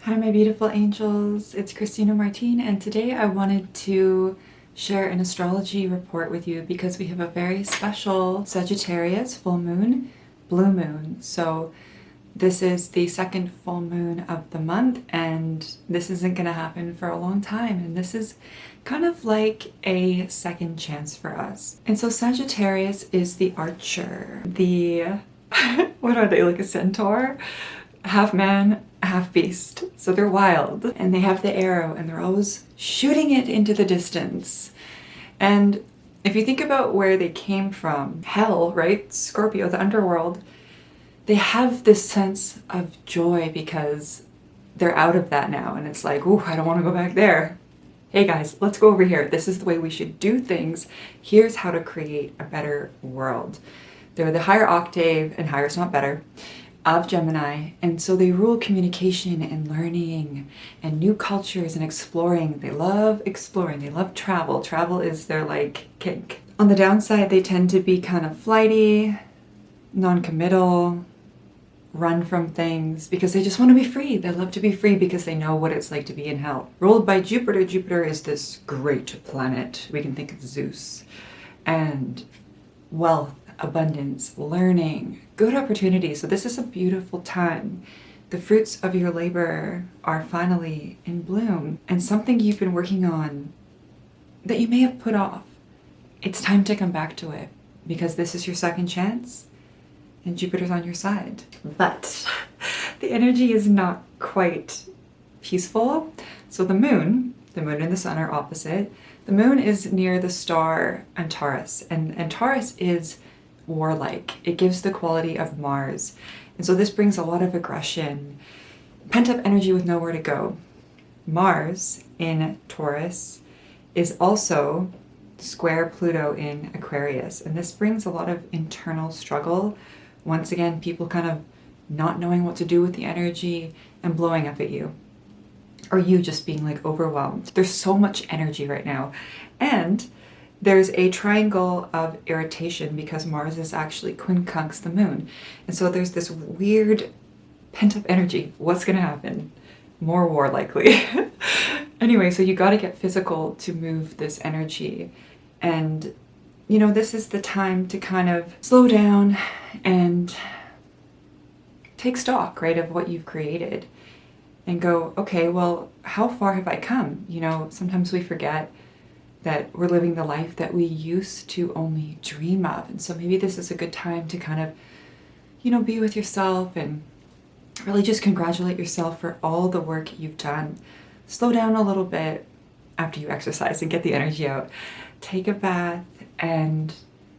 Hi, my beautiful angels. It's Christina Martine, and today I wanted to share an astrology report with you because we have a very special Sagittarius full moon, blue moon. So this is the second full moon of the month, and this isn't going to happen for a long time. And this is kind of like a second chance for us. And so Sagittarius is the archer, the what are they, like a centaur? Half man, half beast. So they're wild and they have the arrow and they're always shooting it into the distance. And if you think about where they came from, hell, right? Scorpio, the underworld, they have this sense of joy because they're out of that now. And it's like, ooh, I don't want to go back there. Hey guys, let's go over here. This is the way we should do things. Here's how to create a better world. They're the higher octave, and higher is not better, of Gemini, and so they rule communication and learning and new cultures and exploring. They love exploring. They love travel. Travel is their like kink. On the downside, they tend to be kind of flighty, non-committal, run from things because they just want to be free. They love to be free because they know what it's like to be in hell. Ruled by Jupiter. Jupiter is this great planet. We can think of Zeus and wealth, abundance, learning, good opportunities. So this is a beautiful time. The fruits of your labor are finally in bloom, and something you've been working on that you may have put off, it's time to come back to it because this is your second chance and Jupiter's on your side. But the energy is not quite peaceful. So the moon and the sun are opposite. The moon is near the star Antares, and Taurus is warlike. It gives the quality of Mars. And so this brings a lot of aggression, pent up energy with nowhere to go. Mars in Taurus is also square Pluto in Aquarius. And this brings a lot of internal struggle. Once again, people kind of not knowing what to do with the energy and blowing up at you. Or you just being like overwhelmed. There's so much energy right now. And there's a triangle of irritation because Mars is actually quincunx the moon. And so there's this weird pent up energy. What's going to happen? More war likely. Anyway, so you got to get physical to move this energy. And, you know, this is the time to kind of slow down and take stock, right, of what you've created and go, okay, well, how far have I come? You know, sometimes we forget that we're living the life that we used to only dream of. And so maybe this is a good time to kind of, you know, be with yourself and really just congratulate yourself for all the work you've done. Slow down a little bit after you exercise and get the energy out. Take a bath and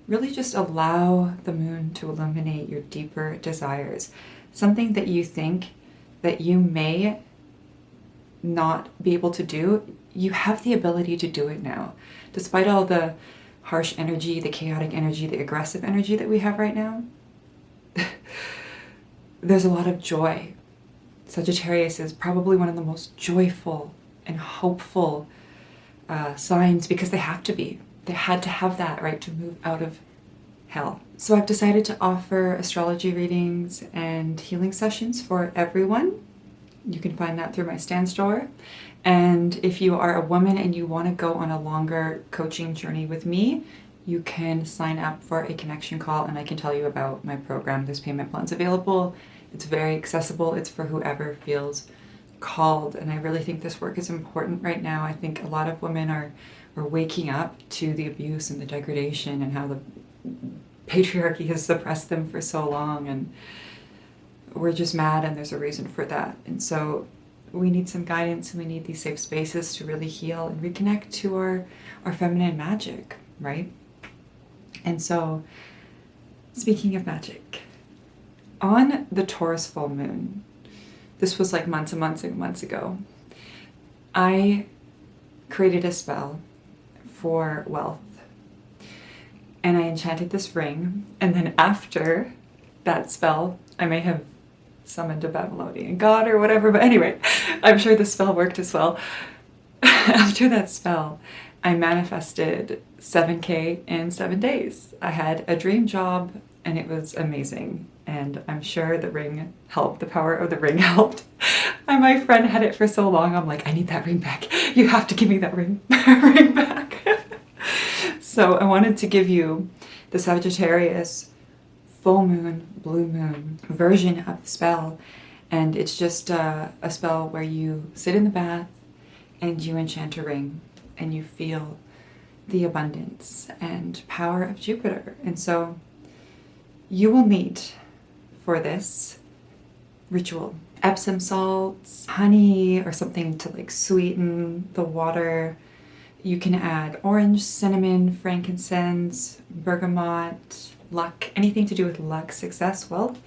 really just allow the moon to illuminate your deeper desires. Something that you think that you may not be able to do, you have the ability to do it now. Despite all the harsh energy, the chaotic energy, the aggressive energy that we have right now, there's a lot of joy. Sagittarius is probably one of the most joyful and hopeful signs because they have to be. They had to have that, right, to move out of hell. So I've decided to offer astrology readings and healing sessions for everyone. You can find that through my Stan store. And if you are a woman and you want to go on a longer coaching journey with me, you can sign up for a connection call and I can tell you about my program. There's payment plans available. It's very accessible. It's for whoever feels called. And I really think this work is important right now. I think a lot of women are waking up to the abuse and the degradation and how the patriarchy has suppressed them for so long. And we're just mad, and there's a reason for that. And so we need some guidance and we need these safe spaces to really heal and reconnect to our feminine magic, right? And so, speaking of magic, on the Taurus full moon, this was like months and months and months ago, I created a spell for wealth. And I enchanted this ring, and then after that spell, I may have summoned a Babylonian god or whatever, but anyway, I'm sure the spell worked as well. After that spell, I manifested 7K in 7 days. I had a dream job and it was amazing. And I'm sure the ring helped, the power of the ring helped. And my friend had it for so long, I'm like, I need that ring back. You have to give me that ring back. So I wanted to give you the Sagittarius full moon, blue moon version of the spell. And it's just a spell where you sit in the bath and you enchant a ring and you feel the abundance and power of Jupiter. And so you will need for this ritual Epsom salts, honey, or something to like sweeten the water. You can add orange, cinnamon, frankincense, bergamot, luck, anything to do with luck, success, wealth,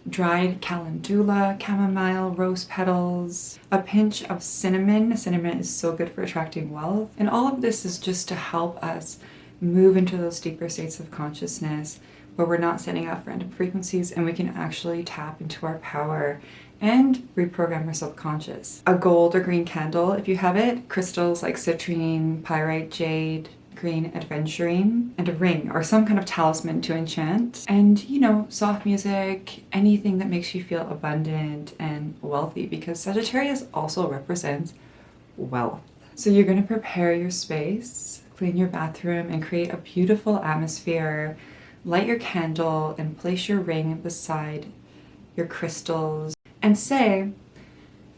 dried calendula, chamomile, rose petals, a pinch of cinnamon. Cinnamon is so good for attracting wealth. And all of this is just to help us move into those deeper states of consciousness where we're not sending out random frequencies and we can actually tap into our power and reprogram our subconscious. A gold or green candle, if you have it, crystals like citrine, pyrite, jade, green aventurine, and a ring or some kind of talisman to enchant. And, you know, soft music, anything that makes you feel abundant and wealthy, because Sagittarius also represents wealth. So you're going to prepare your space, clean your bathroom, and create a beautiful atmosphere. Light your candle and place your ring beside your crystals and say,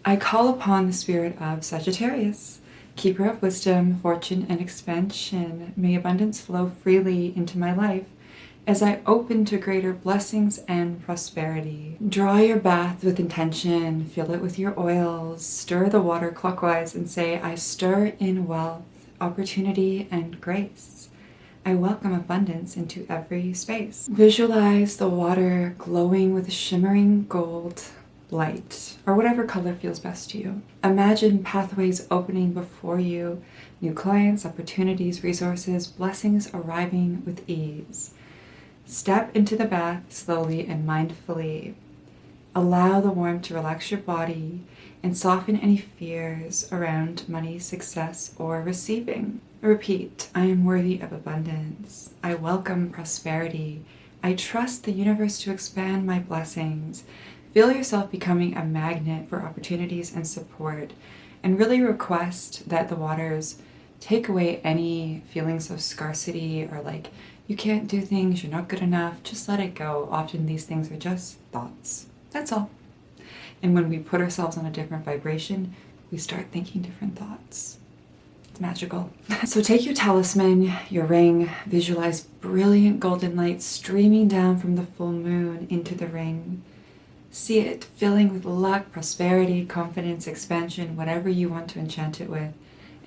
I call upon the spirit of Sagittarius, keeper of wisdom, fortune, and expansion. May abundance flow freely into my life as I open to greater blessings and prosperity. Draw your bath with intention, fill it with your oils, stir the water clockwise, and say, I stir in wealth, opportunity, and grace. I welcome abundance into every space. Visualize the water glowing with shimmering gold light, or whatever color feels best to you. Imagine pathways opening before you, new clients, opportunities, resources, blessings arriving with ease. Step into the bath slowly and mindfully. Allow the warmth to relax your body and soften any fears around money, success, or receiving. Repeat, I am worthy of abundance. I welcome prosperity. I trust the universe to expand my blessings. Feel yourself becoming a magnet for opportunities and support, and really request that the waters take away any feelings of scarcity or like you can't do things, you're not good enough. Just let it go. Often these things are just thoughts. That's all. And when we put ourselves on a different vibration, we start thinking different thoughts. It's magical. So take your talisman, your ring, visualize brilliant golden light streaming down from the full moon into the ring. See it filling with luck, prosperity, confidence, expansion, whatever you want to enchant it with,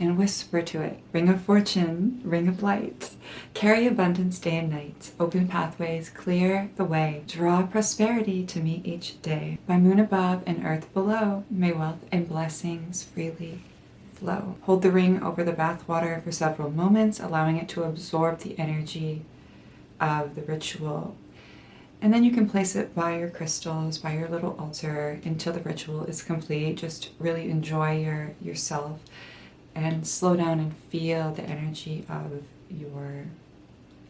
and whisper to it, ring of fortune, ring of light. Carry abundance day and night. Open pathways, clear the way. Draw prosperity to meet each day. By moon above and earth below, may wealth and blessings freely flow. Hold the ring over the bath water for several moments, allowing it to absorb the energy of the ritual. And then you can place it by your crystals, by your little altar until the ritual is complete. Just really enjoy yourself and slow down and feel the energy of your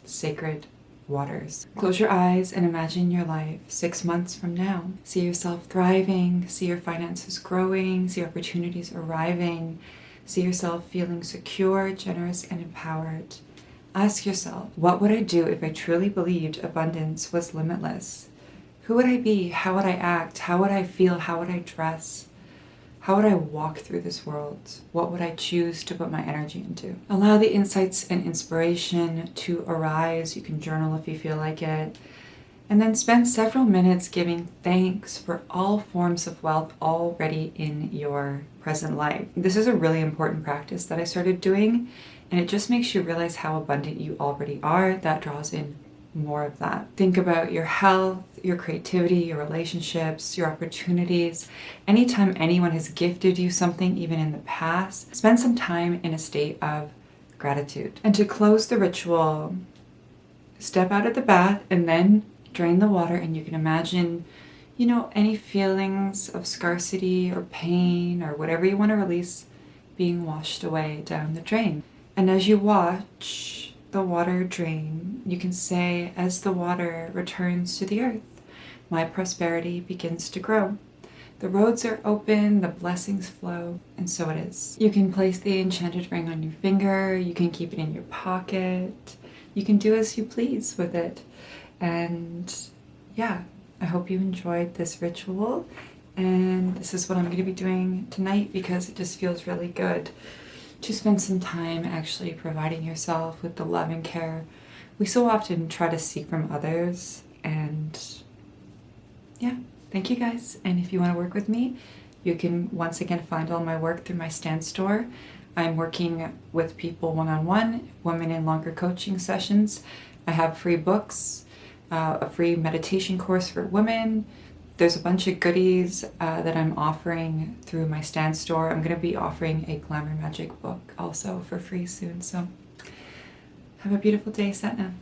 sacred waters. Close your eyes and imagine your life 6 months from now. See yourself thriving, see your finances growing, see opportunities arriving, see yourself feeling secure, generous, and empowered. Ask yourself, what would I do if I truly believed abundance was limitless? Who would I be? How would I act? How would I feel? How would I dress? How would I walk through this world? What would I choose to put my energy into? Allow the insights and inspiration to arise. You can journal if you feel like it. And then spend several minutes giving thanks for all forms of wealth already in your present life. This is a really important practice that I started doing, and it just makes you realize how abundant you already are. That draws in more of that. Think about your health, your creativity, your relationships, your opportunities. Anytime anyone has gifted you something, even in the past, spend some time in a state of gratitude. And to close the ritual, step out of the bath and then drain the water, and you can imagine, any feelings of scarcity or pain or whatever you want to release being washed away down the drain. And as you watch the water drain, you can say, as the water returns to the earth, my prosperity begins to grow. The roads are open, the blessings flow, and so it is. You can place the enchanted ring on your finger, you can keep it in your pocket, you can do as you please with it. And yeah, I hope you enjoyed this ritual, and this is what I'm going to be doing tonight because it just feels really good to spend some time actually providing yourself with the love and care we so often try to seek from others. And yeah, thank you guys. And if you want to work with me, you can once again find all my work through my Stand store. I'm working with people one-on-one, women in longer coaching sessions. I have free books, a free meditation course for women. There's a bunch of goodies that I'm offering through my Stand store. I'm going to be offering a Glamour Magic book also for free soon. So have a beautiful day, Satna.